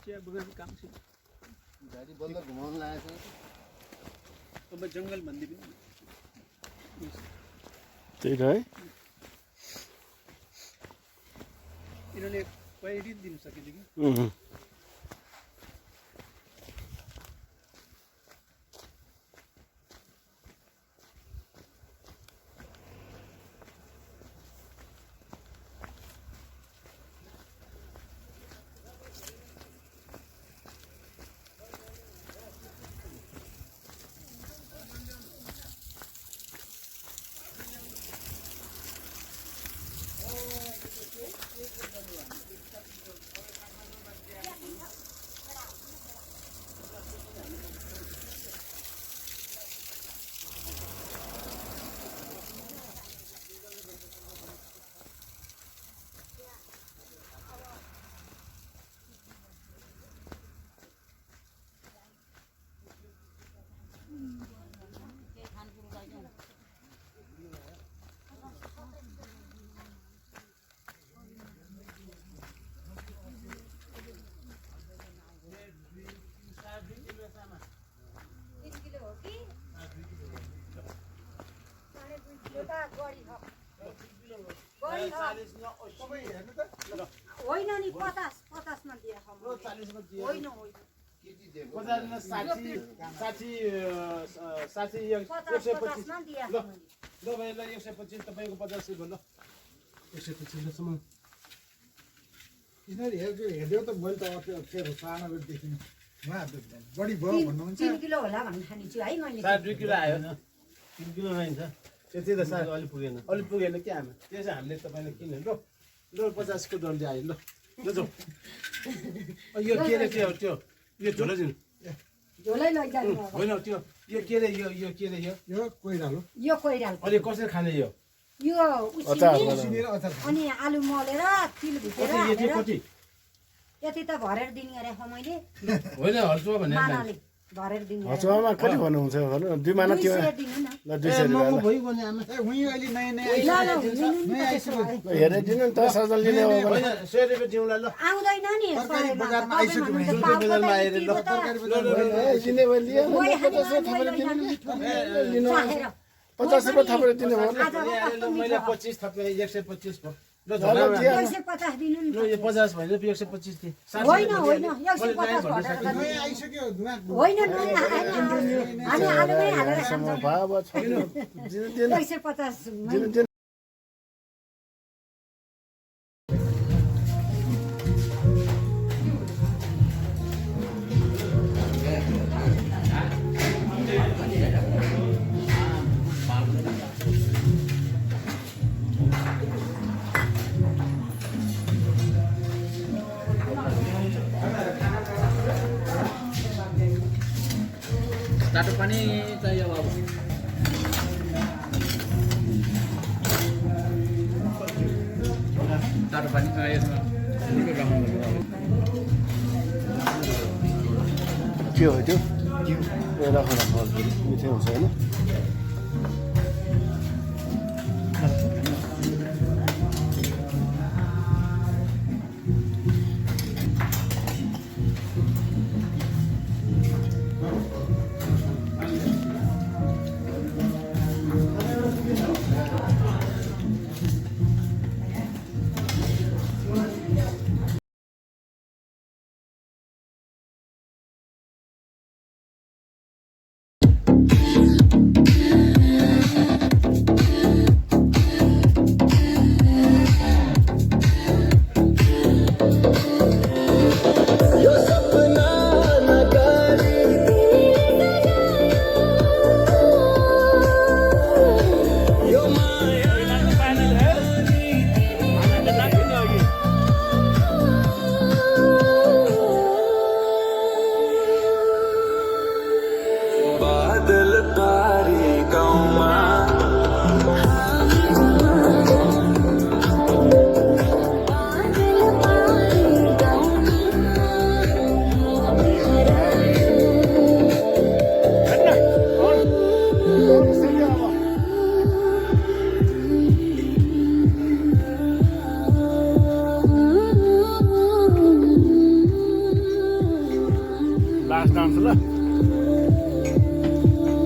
चिया बगानको काम छ गाडी बल्ल घुमाउन लागेको छ अब जङ्गल भन्दै पनि त्यही त है यिनीहरूले क्वालिटी दिन सकिन्छ कि होइन नि 50 मा दिएर खाऊ 40 मा दिएर होइन होइन केटी दिएको 50 मा 60 125 मा दिएर ल ल भाइ ल 125 तपाईको 50 रुपैयाँ ल 125 सम्म यिनीहरू हेर्दै त मैले त अप्ठ्यारो सानो देखिन बढी भयो भन्नुहुन्छ 3 किलो होला भन्ने खानी छु है मैले 2 किलो आयो 3 किलो रहन्छ त्यति त साग अलि पुगेन के आमा त्यसै हामीले तपाईले किन्नु ल 50 को डन्डी आयो ल ल जाऊ यो के रे त्यो यो झोला दिनु झोलै लैजानु होइन त्यो यो के रे यो के रे यो कोइरालो यो कोइराल अलि कसरी खाने यो यो सिनेर अचार अनि आलु मलेर तिल भिजेर यति कति यति त भरेर दिने अरे हो मैले होइन हल्चुवा भने मानाले भरेर दिने हचुवामा कति भन्नुहुन्छ भन्नु दुई माना त्यो दिनु न ल 200 रुपैयाँ भइगयो नि आमा ए उही अहिले नयाँ ल हेरिदिनु नि त 10,000 लिने हो भने 100 रुपैयाँ दिउँला ल आउँदैन नि तरकारी बजारमा आइसक्यो भने बजारमा आएर ल तरकारी बजार लिने भयो लियो 50 रुपैयाँ थपेर दिनु लिनु 50 रुपैयाँ थपेर दिनु भयो मैले 25 थपे 125 भयो ल 150 दिनु नि ल यो 50 भने 125 दिए होइन होइन 150 घटेर नयाँ आइसक्यो होइन नयाँ आएन हामी आलुमै हालेर खान्छौँ बाबा छोड्नु दिनु दिनु 150 दिनु तातो पानी चाहियो बाबु तातो पानी यसमा के हो त्यो राख मिठै हुन्छ होइन ल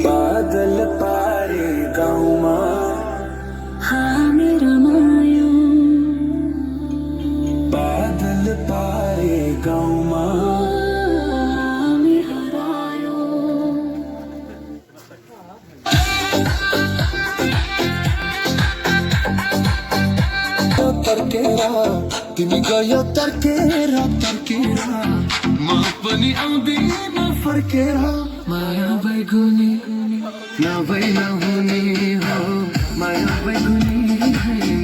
बादल पारे गाउँमा हामी रमायो बादल पारे गाउँमा हामी हरायो तर्केरा तिमी गयो तर्केरा म पनि आउँदिन फर्केर माया बैगुनी नभई नहुने हो माया बैगुनी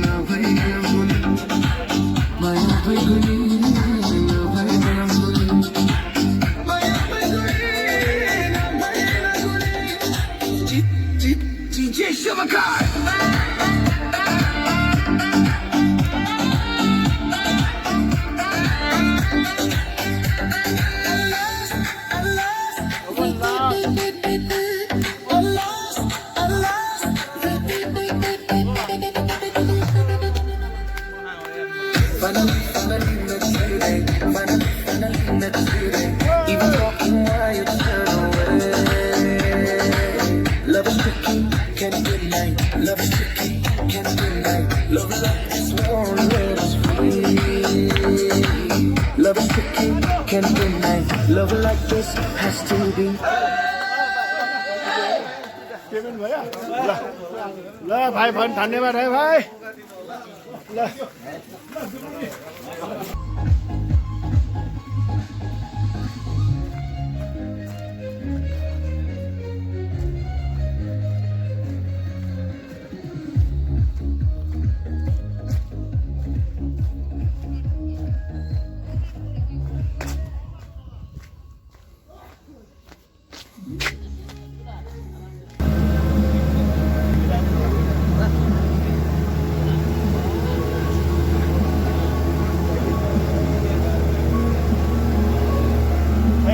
नभई नहुने माया बैगुनी नभई नहुने माया बैगुनी नभई नहुने DJ Shabakar Love like this has to be payment भयो ल ल भाइ पनि धन्यवाद है भाइ ल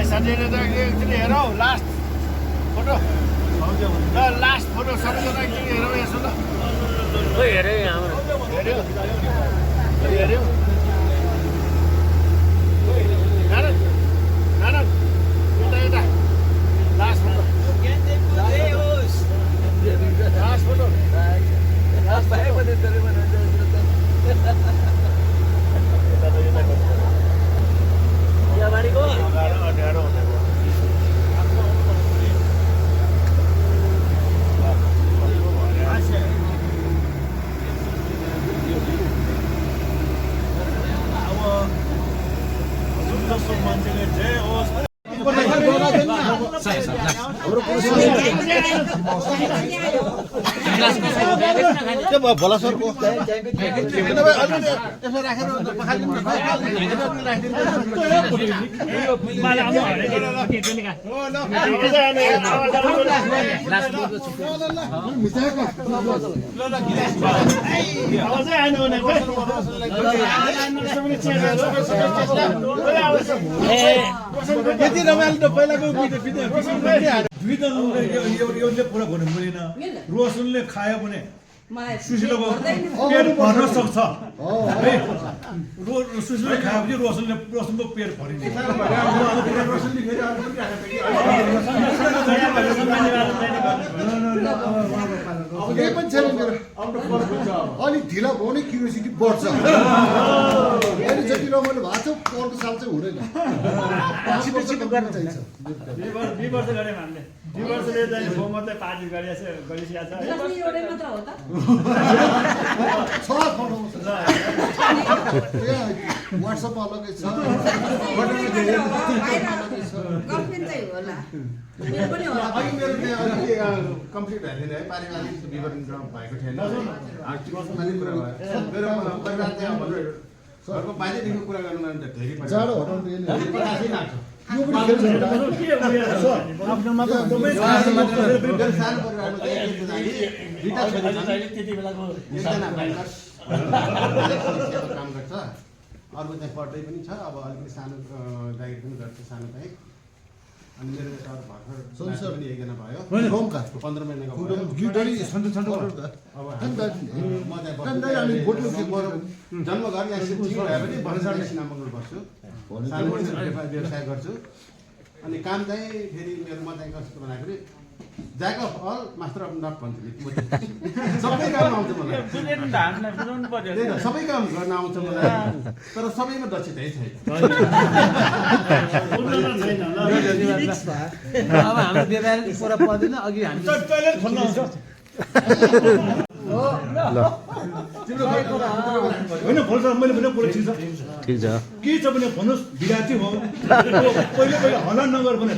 साथीहरूले त एकचोटि हेरौ लास्ट फोटो ल लास्ट फोटो सबैजना एकचोटि हेरौ यसो ल हेऱ्यो हेऱ्यो हेऱ्यो नारायण नारायण यता यता लास्ट फोटो लास्ट फोटो अँध्यारो भोला सरको यति रमाइलो त पहिलाको दुई दलले एउटले पुरा गर्नु मिलेन रोशनले खायो भने सुशीलाको पेट भर्न सक्छ है सुशीलाले खायो भने रोशनको पेट भरिन्छ केही पनि छैन मेरो अलिक ढिला भयो भने क्युरियोसिटी बढ्छ अहिले जति रमाइलो भएको छ अर्को साल चाहिँ हुँदैन छिटो गर्न चाहिन्छ 2 वर्ष गऱ्यौँ हामीले 2 वर्षले चाहिँ फो मात्रै पार्टी गरिसकेको छ वाट्सएपमा अलग्गै छ अघि मेरो त्यहाँ अलिकति कम्प्लिट भइदिने है पारिवारिक विवरण भएको थिएन मेरो परिवार त्यहाँ घरको बाहिरदेखि कुरा गर्नु धेरै जाडो हटाउनु काम गर्छ अर्को चाहिँ पढ्दै पनि छ अब अलिकति सानो डाइट पनि गर्छ सानो चाहिँ अनि मेरो एउटा भर्खर पनि एकजना भयो 15 महिनाको जन्म घर यहाँ भए पनि व्यवसाय गर्छु अनि काम चाहिँ फेरि म चाहिँ कस्तो भन्दाखेरि jack of all master of none भन्छु सबै काम आउँछ मलाई त्यही त सबै काम गर्न आउँछ मलाई तर सबैमा दक्षता छैन अब हाम्रो व्यवहार पुरा पर्दैन अघि हामी टोइलेट खोल्न आउँछ होइन खोल्छ मैले भने कुरा ठिक छ के छ भने भन्नुहोस् विद्यार्थी हो पहिले हल्ला नगर भने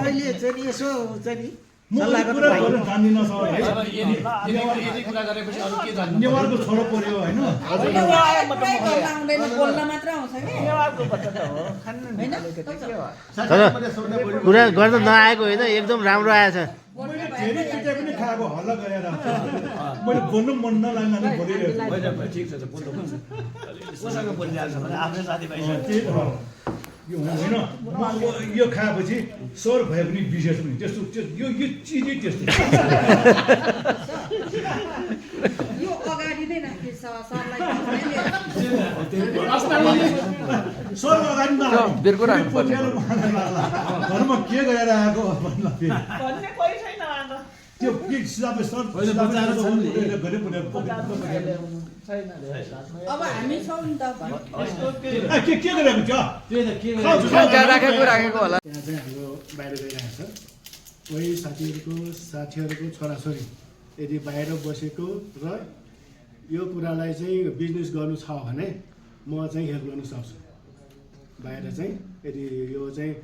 अहिले चाहिँ यसो चाहिँ नि नेवारको छोरो पर्यो होइन कुरा गर्दा नआएको होइन एकदम राम्रो आएछ मैले धेरै चिठ्ठी पनि खाएको हल्ला गरेर मैले बोल्नु मन नलाग्ने बोलिरहेको यो होइन यो खाएपछि स्वर भए पनि विशेष पनि त्यस्तो यो चिजै त्यस्तो यो अगाडि नै राखे सरलाई स्वर अगाडि घरमा के गरेर आएको भन्दा फेरि त्यो के सिधाबै सर अब हामी छौँ नि त के गरेको छ त्यहाँ चाहिँ हाम्रो बाहिर गइरहेको छ कोही साथीहरूको छोराछोरी यदि बाहिर बसेको र यो कुरालाई चाहिँ बिजनेस गर्नु छ भने म चाहिँ हेल्प गर्न सक्छु बाहिर चाहिँ यदि यो चाहिँ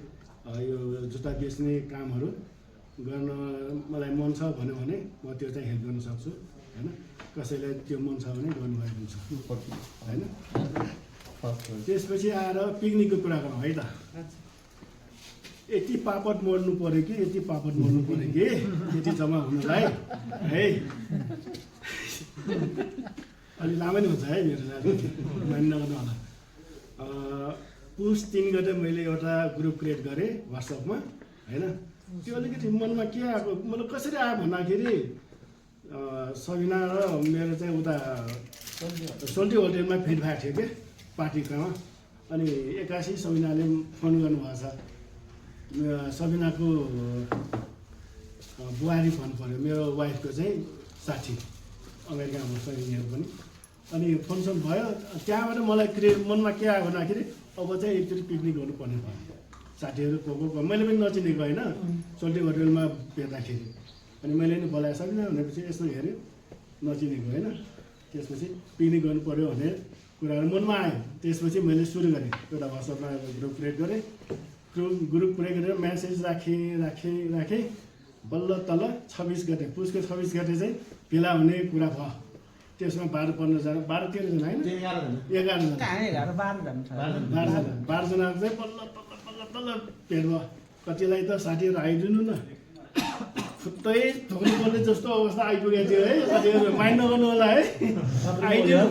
यो जुत्ता बेच्ने कामहरू गर्न मलाई मन छ भन्यो भने म त्यो चाहिँ हेल्प गर्न सक्छु होइन कसैलाई त्यो मन छ भने गर्नुभएको हुन्छ होइन त्यसपछि आएर पिकनिकको कुरा गरौँ है त यति पापड मोड्नु पऱ्यो कि यति पापड मोड्नु पऱ्यो कि यति जम्मा हुनुलाई है अलि लामै नै हुन्छ है मेरो मान्नु नगर्नु होला पुस 3 गते मैले एउटा ग्रुप क्रिएट गरेँ वाट्सएपमा होइन त्यो अलिकति मनमा के आएको मतलब कसरी आयो भन्दाखेरि सबिना र मेरो चाहिँ उता सोल्टी होटेलमा फिट भएको थियो कि पार्टीमा अनि 81 सबिनाले फोन गर्नुभएको छ सबिनाको बुहारी फोन पऱ्यो मेरो वाइफको चाहिँ साथी अमेरिकामा सबिनाहरू पनि अनि फोनसोन भयो त्यहाँबाट मलाई मनमा के आयो भन्दाखेरि अब चाहिँ एकचोटि पिकनिक गर्नुपर्ने भयो साथीहरू को मैले पनि नचिनेको होइन सोल्टी होटेलमा भेट्दाखेरि अनि मैले नि बोलाएको सबिना भनेपछि यसो हेऱ्यो नचिनेको होइन त्यसपछि पिकनिक गर्नु पऱ्यो भन्ने कुराहरू मनमा आयो त्यसपछि मैले सुरु गरेँ एउटा वाट्सएपमा ग्रुप क्रिएट गरेँ ग्रुप क्रिएट गरेर म्यासेज राखेँ बल्ल तल 26 गते पुसको 26 गते चाहिँ भेला हुने कुरा भयो त्यसमा 12-15 जना 12-13 जना होइन 11 जना चाहिँ बल्ल भेट भयो कतिलाई त साथीहरू आइदिनु न खुट्टै ठोक्नु पर्ने जस्तो अवस्था आइपुगेको थियो है साथीहरू माइन्ड नगर्नु होला है आइदिनु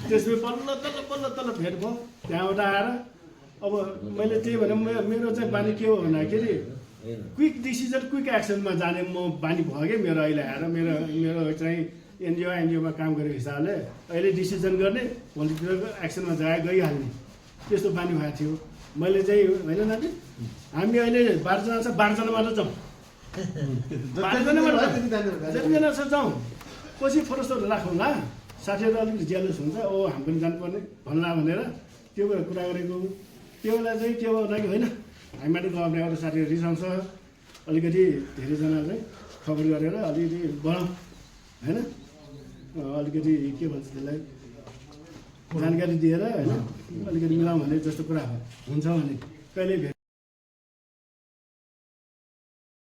त्यसपछि बल्ल तल भेट भयो त्यहाँबाट आएर अब मैले त्यही भने मेरो चाहिँ बानी के हो भन्दाखेरि क्विक डिसिजन क्विक एक्सनमा जाने म बानी भयो कि मेरो अहिले आएर मेरो चाहिँ एनजिओमा काम गरेको हिसाबले अहिले डिसिजन गर्ने पोलिटिकल एक्सनमा गइहाल्ने त्यस्तो बानी भएको थियो मैले चाहिँ होइन नाति हामी अहिले 12 जना छ 12 जना मात्र जाउँ 12 जना मात्र जतिजना छ जाउँ पछि फरस्टहरू राखौँला साथीहरू अलिकति जेलस हुन्छ ओ हामी पनि जानुपर्ने भन्ला भनेर त्यो कुरा गरेको त्यो बेला चाहिँ के भयो भन्दाखेरि होइन हामी माथि गएर एउटा साथीहरू रिसाउँछ अलिकति धेरैजना चाहिँ खबर गरेर अलिकति बढाउँ होइन अलिकति के भन्छ त्यसलाई जानकारी दिएर होइन अलिकति मिलाउँ भने जस्तो कुरा हुन्छ भने कहिले